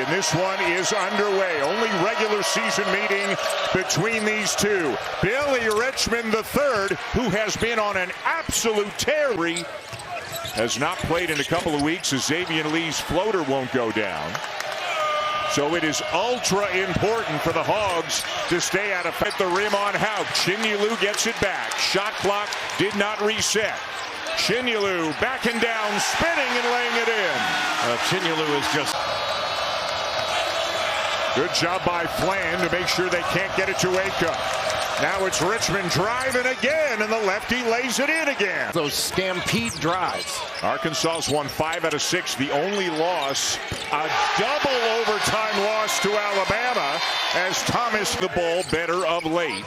and this one is underway. Only regular season meeting between these two. Billy Richmond III, who has been on an absolute tear, has not played in a couple of weeks as Xavier Lee's floater won't go down. So it is ultra important for the Hogs to stay out of the rim on Hauk. Chinyelu gets it back. Shot clock did not reset. Chinyelu backing down, spinning and laying it in. Chinyelu is just... Good job by Flan to make sure they can't get it to Acuff. Now it's Richmond driving again, and the lefty lays it in again. Those stampede drives. Arkansas's won 5 out of 6. The only loss, a double overtime loss to Alabama, as Thomas the ball better of late.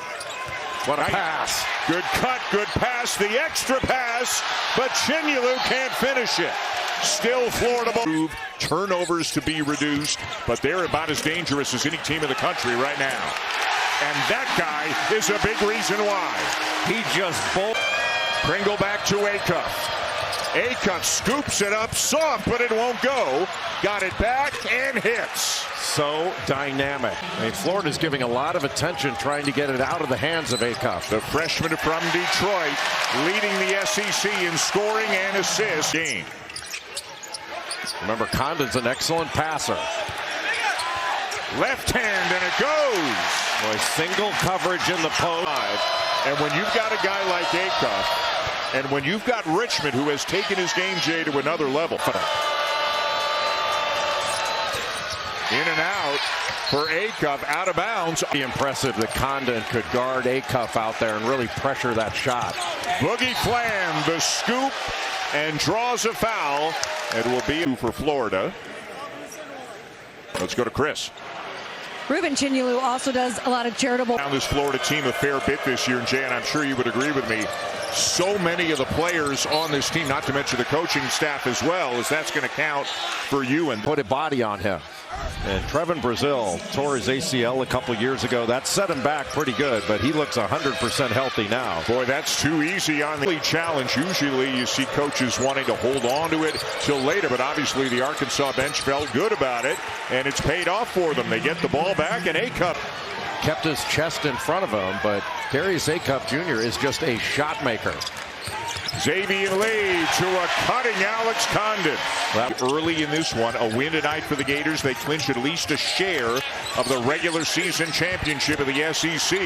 What a pass. Good cut, good pass, the extra pass, but Chinyelu can't finish it. Still Florida ball. Turnovers to be reduced, but they're about as dangerous as any team in the country right now. And that guy is a big reason why. He just Pringle back to Acuff. Acuff scoops it up soft, but it won't go. Got it back and hits. So dynamic. I mean, Florida's giving a lot of attention trying to get it out of the hands of Acuff. The freshman from Detroit leading the SEC in scoring and assists. Game. Remember, Condon's an excellent passer. Left hand, and it goes. Boy, single coverage in the post. And when you've got a guy like Acuff, and when you've got Richmond, who has taken his game, Jay, to another level. In and out for Acuff, out of bounds. Impressive that Condon could guard Acuff out there and really pressure that shot. Boogie Flam, the scoop, and draws a foul. It will be for Florida. Let's go to Chris. Ruben Chinyelu also does a lot of charitable. Found this Florida team a fair bit this year, and Jay, and I'm sure you would agree with me. So many of the players on this team, not to mention the coaching staff as well, as that's going to count for you. And put a body on him. And Trevin Brazil tore his ACL a couple years ago. That set him back pretty good, but he looks 100% healthy now. Boy, that's too easy on the challenge. Usually you see coaches wanting to hold on to it till later, but obviously the Arkansas bench felt good about it, and it's paid off for them. They get the ball back, and Acuff kept his chest in front of him, but Darius Acuff Jr. is just a shot maker. Xavier Lee to a cutting Alex Condon. Early in this one, a win tonight for the Gators. They clinch at least a share of the regular season championship of the SEC.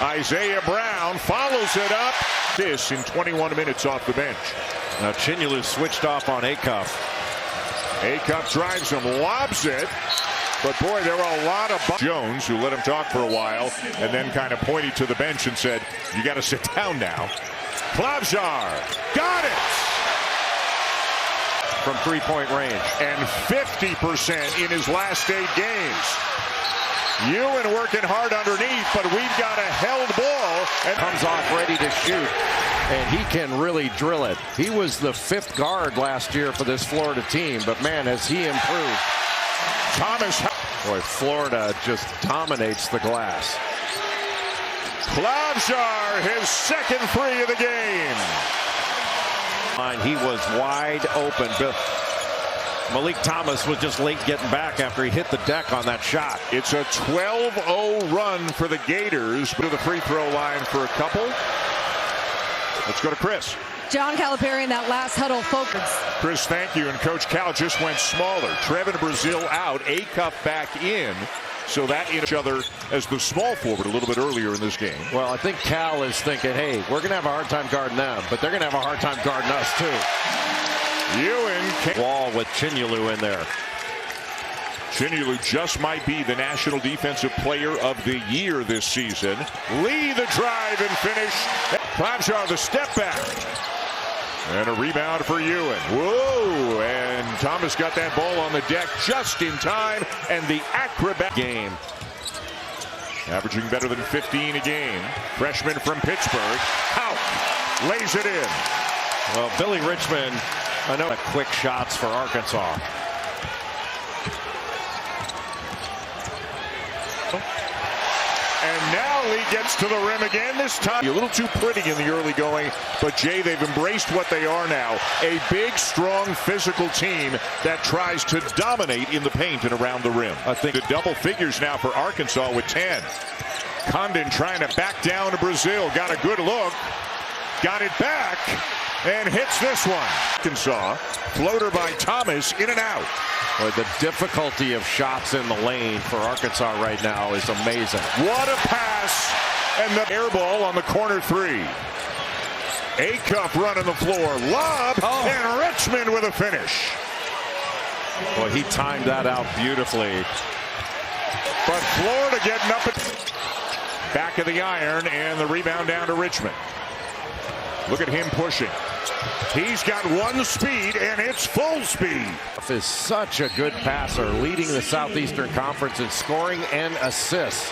Isaiah Brown follows it up. This in 21 minutes off the bench. Now Chinyelu switched off on Acuff. Acuff drives him, lobs it. But boy, there were a lot of Jones, who let him talk for a while and then kind of pointed to the bench and said, "You got to sit down now." Klavjar got it from three-point range, and 50% in his last 8 games. Ewan working hard underneath, but we've got a held ball and comes off ready to shoot, and he can really drill it. He was the 5th guard last year for this Florida team, but man, has he improved. Thomas, boy, Florida just dominates the glass. Klavjar, his second free of the game. He was wide open. Malik Thomas was just late getting back after he hit the deck on that shot. It's a 12-0 run for the Gators. To the free throw line for a couple. Let's go to Chris. John Calipari in that last huddle focus. Chris, thank you. And Coach Cal just went smaller. Trevin Brazil out, Acuff back in. So that in each other as the small forward a little bit earlier in this game. Well, I think Cal is thinking, hey, we're going to have a hard time guarding them, but they're going to have a hard time guarding us too. Ewan. Wall with Chinyelu in there. Chinyelu just might be the National Defensive Player of the Year this season. Lee the drive and finish. Klavjar the step back. And a rebound for Ewan. Whoa! And Thomas got that ball on the deck just in time. And the acrobat game. Averaging better than 15 a game. Freshman from Pittsburgh. Hauk lays it in. Well, Billy Richmond, I know quick shots for Arkansas. And now Lee gets to the rim again. This time a little too pretty in the early going, but Jay, they've embraced what they are now. A big, strong, physical team that tries to dominate in the paint and around the rim. I think the double figures now for Arkansas with 10. Condon trying to back down to Brazil. Got a good look. Got it back and hits this one. Arkansas, floater by Thomas, in and out. Boy, the difficulty of shots in the lane for Arkansas right now is amazing. What a pass. And the air ball on the corner three. Acuff running the floor. Lob. And Richmond with a finish. Boy, he timed that out beautifully. But Florida getting up at back of the iron, and the rebound down to Richmond. Look at him pushing. He's got one speed, and it's full speed. Is such a good passer, leading the Southeastern Conference in scoring and assists.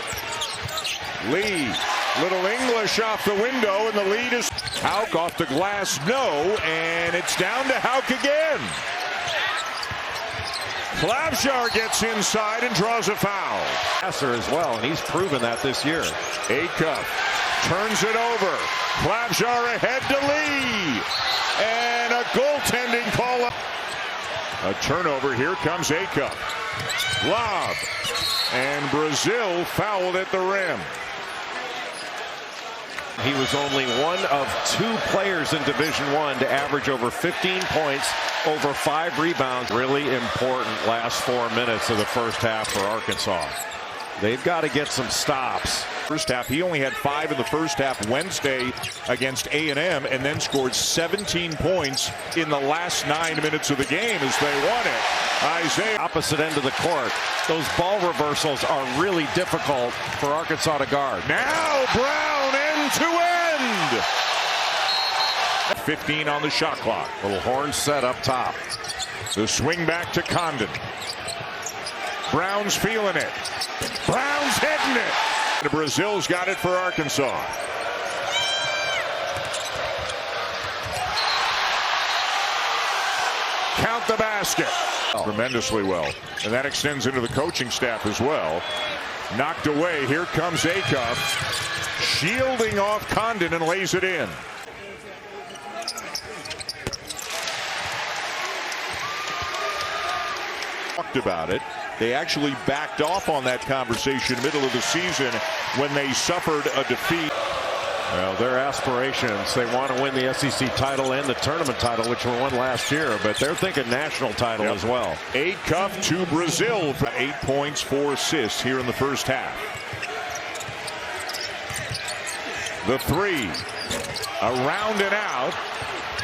Lee, little English off the window, and the lead is Hauk off the glass. No, and it's down to Hauk again. Klavjar gets inside and draws a foul. Passer as well, and he's proven that this year. Acuff turns it over. Klavjar ahead to Lee. And a goaltending call. A turnover. Here comes Acuff. Lob. And Brazil fouled at the rim. He was only one of 2 players in Division I to average over 15 points, over 5 rebounds. Really important last 4 minutes of the first half for Arkansas. They've got to get some stops. First half, he only had 5 in the first half Wednesday against A&M, and then scored 17 points in the last 9 minutes of the game as they won it. Isaiah. Opposite end of the court. Those ball reversals are really difficult for Arkansas to guard. Now Brown end to end. 15 on the shot clock. Little horn set up top. The swing back to Condon. Brown's feeling it. Brown's hitting it. Brazil's got it for Arkansas. Count the basket. Tremendously well. And that extends into the coaching staff as well. Knocked away. Here comes Acuff. Shielding off Condon and lays it in. Talked about it. They actually backed off on that conversation middle of the season when they suffered a defeat. Well, their aspirations, they want to win the SEC title and the tournament title, which were won last year, but they're thinking national title as well. Acuff to Brazil for 8 points, 4 assists here in the first half. The three, around and out.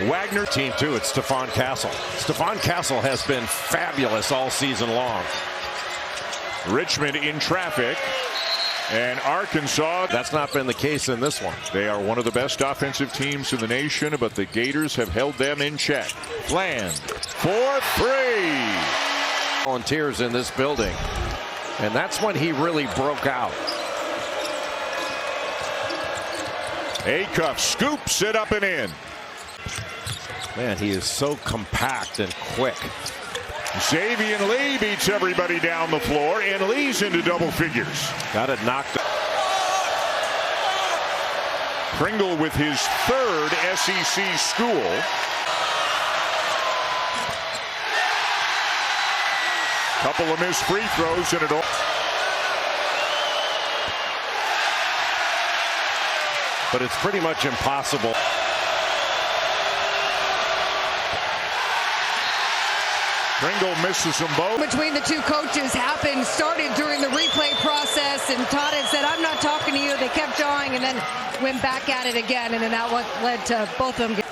Wagner team too. It's Stephon Castle. Stephon Castle has been fabulous all season long. Richmond in traffic, and Arkansas. That's not been the case in this one. They are one of the best offensive teams in the nation, but the Gators have held them in check. Bland for 3. Volunteers in this building, and that's when he really broke out. Acuff scoops it up and in. Man, he is so compact and quick. Xavier Lee beats everybody down the floor, and Lee's into double figures. Got it knocked. Pringle with his 3rd SEC school. Couple of missed free throws and it all. But it's pretty much impossible. Pringle misses them both. Between the 2 coaches started during the replay process, and Todd had said, "I'm not talking to you." They kept drawing and then went back at it again, and then that what led to both of them.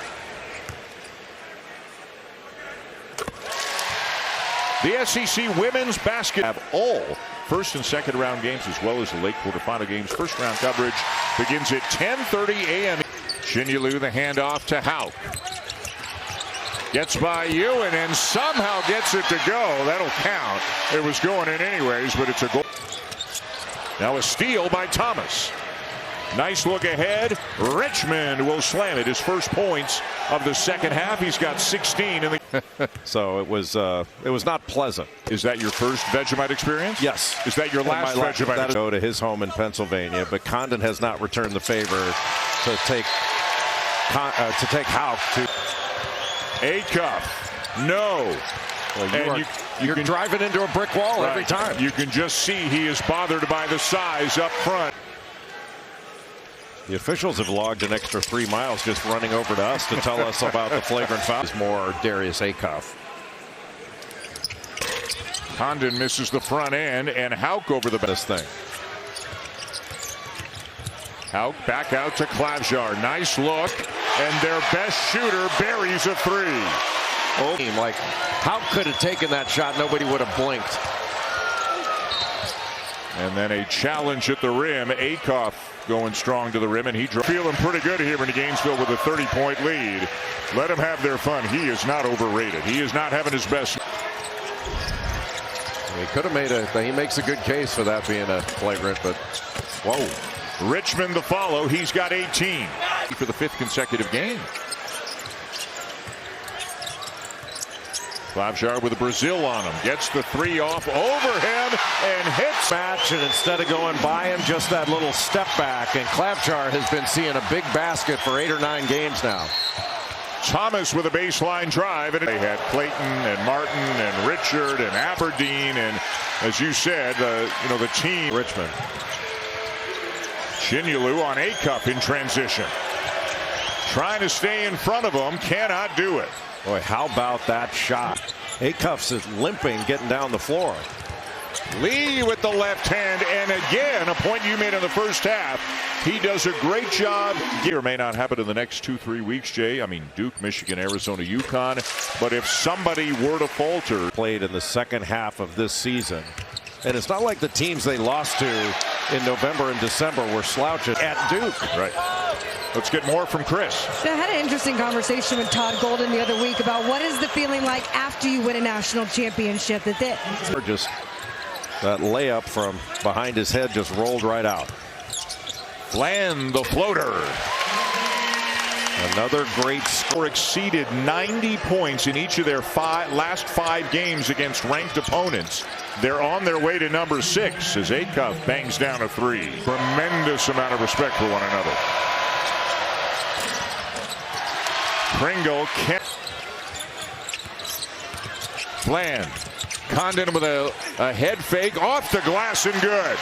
The SEC women's basketball have all first and second round games, as well as the late quarterfinal games. First round coverage begins at 10:30 a.m. Chinyalu, the handoff to Hauk. Gets by Ewan and somehow gets it to go. That'll count. It was going in anyways, but it's a goal. Now a steal by Thomas. Nice look ahead. Richmond will slam it. His first points of the second half. He's got 16 in the. So it was not pleasant. Is that your first Vegemite experience? Yes. Is that your last Vegemite? That go to his home in Pennsylvania, but Condon has not returned the favor to take Houck to. Acuff. No. Well, you're driving into a brick wall every time. You can just see he is bothered by the size up front. The officials have logged an extra 3 miles just running over to us to tell us about the flagrant foul. It's more Darius Acuff. Condon misses the front end, and Houck over the best thing. Houck back out to Klavjar. Nice look, and their best shooter buries a three. Oh, like Houck could have taken that shot, nobody would have blinked. And then a challenge at the rim. Acuff going strong to the rim, and he feeling pretty good here in Gainesville with a 30-point lead. Let them have their fun. He is not overrated. He is not having his best. He could have made he makes a good case for that being a flagrant, but whoa. Richmond the follow. He's got 18 for the 5th consecutive game. Klavjar with a Brazil on him. Gets the three off over him and hits. Match, and instead of going by him, just that little step back. And Klavjar has been seeing a big basket for 8 or 9 games now. Thomas with a baseline drive. And they had Clayton and Martin and Richard and Aberdeen. And as you said, the team. Richmond. Chinyalu on Acuff in transition. Trying to stay in front of him. Cannot do it. Boy, how about that shot? Acuff's is limping getting down the floor. Lee with the left hand, and again, a point you made in the first half. He does a great job. It may not happen in the next 2-3 weeks, Jay. I mean, Duke, Michigan, Arizona, UConn. But if somebody were to falter. Played in the second half of this season. And it's not like the teams they lost to in November and December were slouches at Duke. Right. Let's get more from Chris. So I had an interesting conversation with Todd Golden the other week about what is the feeling like after you win a national championship. Just that layup from behind his head just rolled right out. Flan the floater. Another great score. Exceeded 90 points in each of their last 5 games against ranked opponents. They're on their way to number 6 as Acuff bangs down a 3. Tremendous amount of respect for one another. Pringle can't. Flan. Condon with a head fake off the glass and good.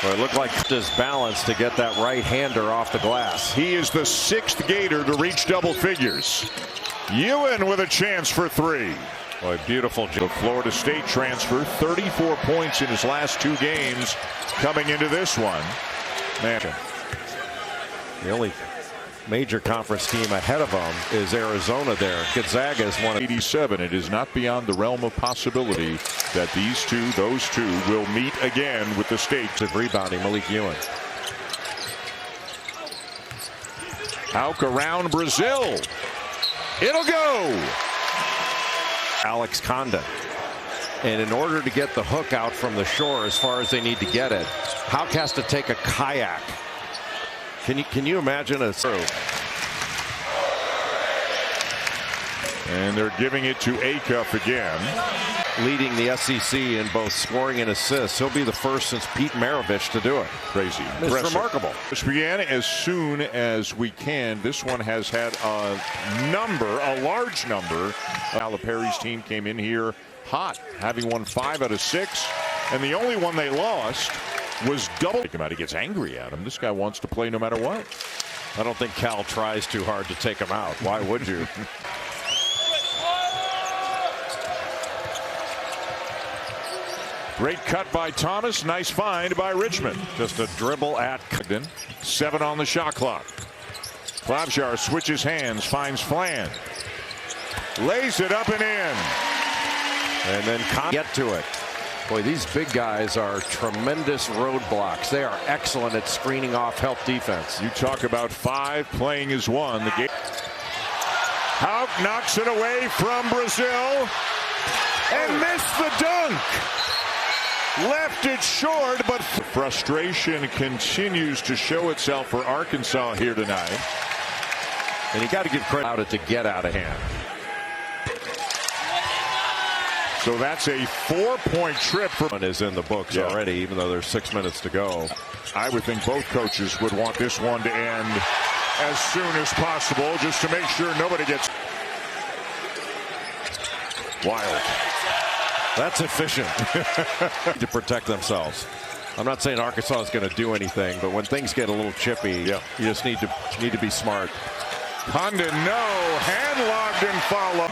Well, it looked like his balance to get that right-hander off the glass. He is the 6th Gator to reach double figures. Ewan with a chance for 3. Boy, beautiful. The Florida State transfer, 34 points in his last 2 games coming into this one. Man. The only major conference team ahead of them is Arizona there. Gonzaga is one of 87. It is not beyond the realm of possibility that those two will meet again with the stakes of rebounding. Malik Ewan. Houck around Brazil. It'll go. Alex Condon. And in order to get the hook out from the shore as far as they need to get it, Houck has to take a kayak. Can you imagine a throw? And they're giving it to Acuff again. Leading the SEC in both scoring and assists. He'll be the first since Pete Maravich to do it. Crazy. It's remarkable. This began as soon as we can. This one has had a large number. Calipari's team came in here hot, having won 5 out of 6. And the only one they lost was double. He gets angry at him. This guy wants to play no matter what. I don't think Cal tries too hard to take him out. Why would you? Great cut by Thomas. Nice find by Richmond. Just a dribble at Condon. 7 on the shot clock. Klavjar switches hands, finds Flan. Lays it up and in. And then get to it. Boy, these big guys are tremendous roadblocks. They are excellent at screening off help defense. You talk about 5 playing as 1. The game. Houck knocks it away from Brazil and missed the dunk. left it short, but frustration continues to show itself for Arkansas here tonight. And you got to give credit out to get out of hand. So that's a 4-point trip for One is in the books already, even though there's 6 minutes to go. I would think both coaches would want this one to end as soon as possible, just to make sure nobody gets wild. That's efficient to protect themselves. I'm not saying Arkansas is going to do anything, but when things get a little chippy, you just need to be smart. Condon, no, hand-logged and follow.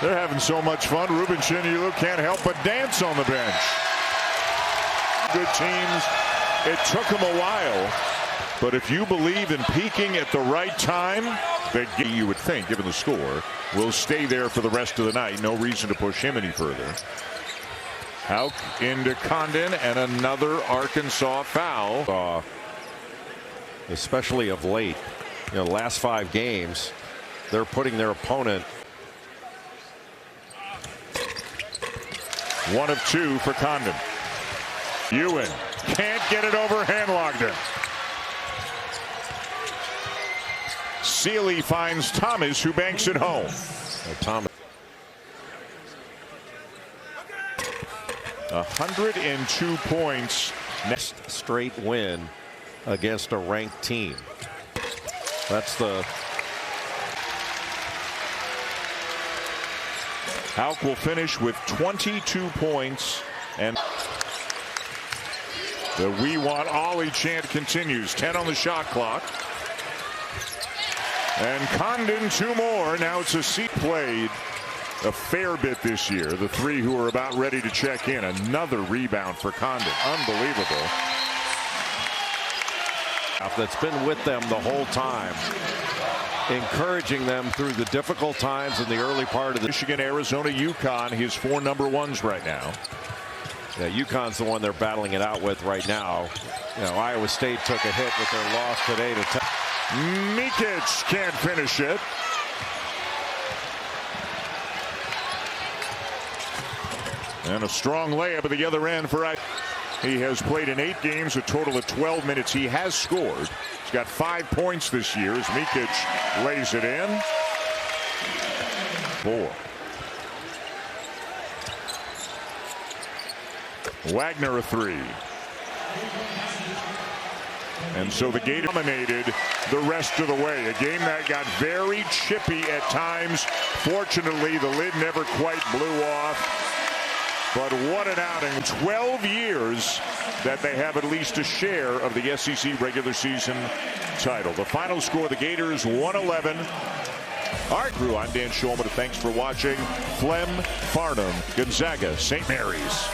They're having so much fun. Ruben Chinilu can't help but dance on the bench. Good teams. It took them a while, but if you believe in peaking at the right time, you would think, given the score, will stay there for the rest of the night. No reason to push him any further. Hauk into Condon, and another Arkansas foul. Especially of late, the last 5 games, they're putting their opponent. 1 of 2 for Condon. Ewan can't get it over Handlogden. Sealy finds Thomas, who banks it home. Thomas. 102 points. Next straight win against a ranked team. That's the. Hauk will finish with 22 points, and the "We Want Ollie" chant continues. 10 on the shot clock. And Condon 2 more. Now it's a seat played a fair bit this year. The 3 who are about ready to check in. Another rebound for Condon. Unbelievable. That's been with them the whole time, encouraging them through the difficult times in the early part of the Michigan, Arizona, UConn, his 4 number 1s right now. Yeah, UConn's the one they're battling it out with right now. Iowa State took a hit with their loss today to Mikic can't finish it. And a strong layup at the other end for Iowa. He has played in 8 games, a total of 12 minutes. He has scored. He's got 5 points this year as Mikic lays it in. 4. Wagner a 3. And so the Gators dominated the rest of the way. A game that got very chippy at times. Fortunately, the lid never quite blew off. But what an outing. 12 years that they have at least a share of the SEC regular season title. The final score, the Gators 111. Our crew, I'm Dan Shulman. Thanks for watching. Flem, Farnham, Gonzaga, St. Mary's.